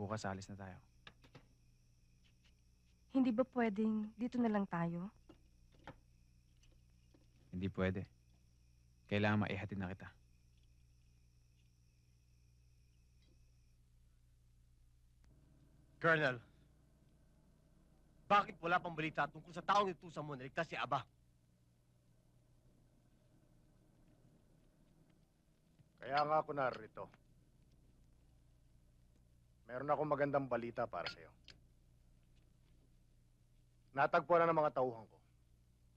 bukas alis na tayo. Hindi ba pwedeng dito na lang tayo? Hindi pwede. Kailangan maihatid na kita. Colonel, bakit wala pang balita tungkol sa taong itusan mo na ligtas si Aba? Kaya nga ako narito. Meron akong magandang balita para sa'yo. Natagpuan na ng mga tauhan ko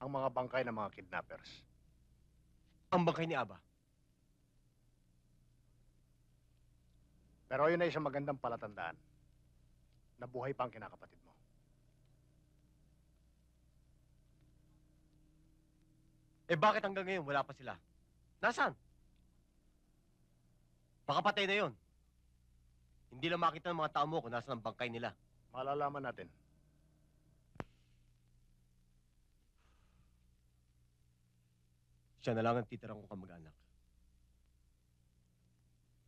ang mga bangkay ng mga kidnappers. Ang bangkay ni Aba? Pero yun ay isang magandang palatandaan na buhay pa ang kinakapatid mo. Eh bakit hanggang ngayon wala pa sila? Nasaan? Baka patay na yon. Hindi lang makita ng mga tao mo kung nasaan ang bangkay nila. Malalaman natin. Siya na lang ang titirang kong kamag-anak.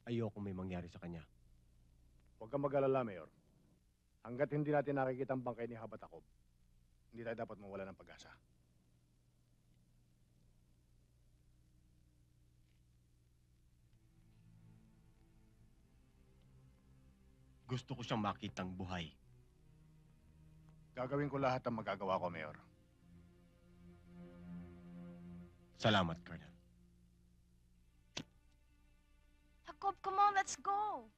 Ayoko may mangyari sa kanya. Huwag kang mag-alala, Mayor. Hanggat hindi natin nakikita ang bangkay ni Habatakob, hindi tayo dapat mawala ng pag-asa. Gusto ko siyang makitang buhay. Gagawin ko lahat ang magagawa ko, Mayor. Salamat, Colonel. Jacob, come on, let's go!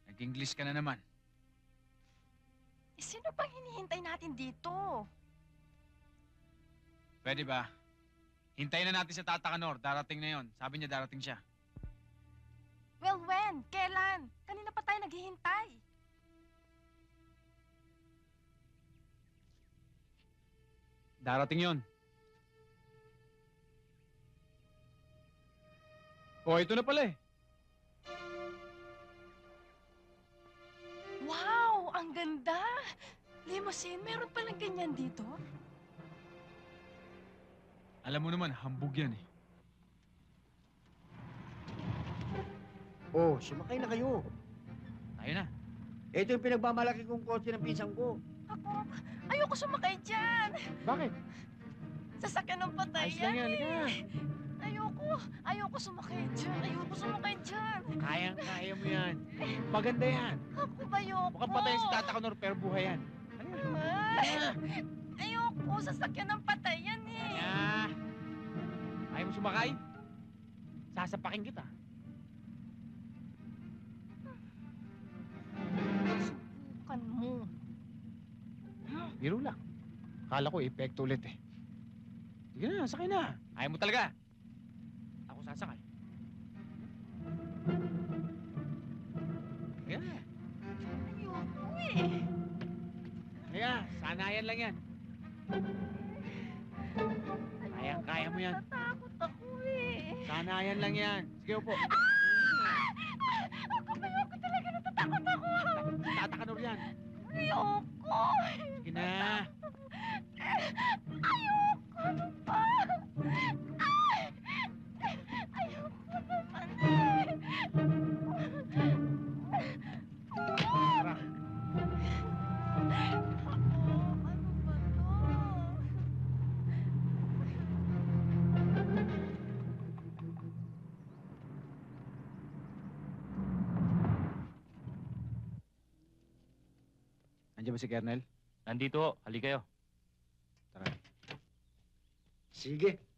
Nag-English ka na naman. Eh, sino bang hinihintay natin dito? Pwede ba? Hintayin na natin si Tata Kanor. Darating na yon. Sabi niya darating siya. Well, when? Kailan? Kanina pa tayo naghihintay. Darating yon. Oh, ito na pala eh. Wow! Ang ganda! Limousine, meron palang ganyan dito? Alam mo naman, hambog yan eh. Oh, sumakay na kayo. Tayo na. Ito yung pinagmamalaki kong kotse ng pinsan ko. Jacob, ayoko sumakay dyan! Bakit? Sasakyan ng patay Ayos lang yan, yan halika. Ayoko sumakay dyan. Ayoko sumakay dyan. Kaya mo yan. Maganda yan. Ako ba ayoko? Mukhang patay si Tata Kanor pero buhay yan. Ay, ayoko. Sasakyan ng patay yan eh. Kaya, ayaw mo sumakay? Sasapakin kita. Subukan mo. Biro lang. Akala ko epekto ulit eh. Sige na, sakay na. Ayaw mo talaga. Ako sasakay. Sige na. Ayoko eh. Kaya, sanayan lang yan. Kaya mo yan. Natatakot ako eh. Sanayan lang yan. Sige, upo. Ayoko talaga. Natatakot ako. Tata Kanor yan. Ayoko. Sige na. Ayoko. Ano ba? Ay! Ayoko naman eh. Tara. Ano ba to? Nandiyan ba si Kernel? Nandito, halika kayo. Tara. Sige.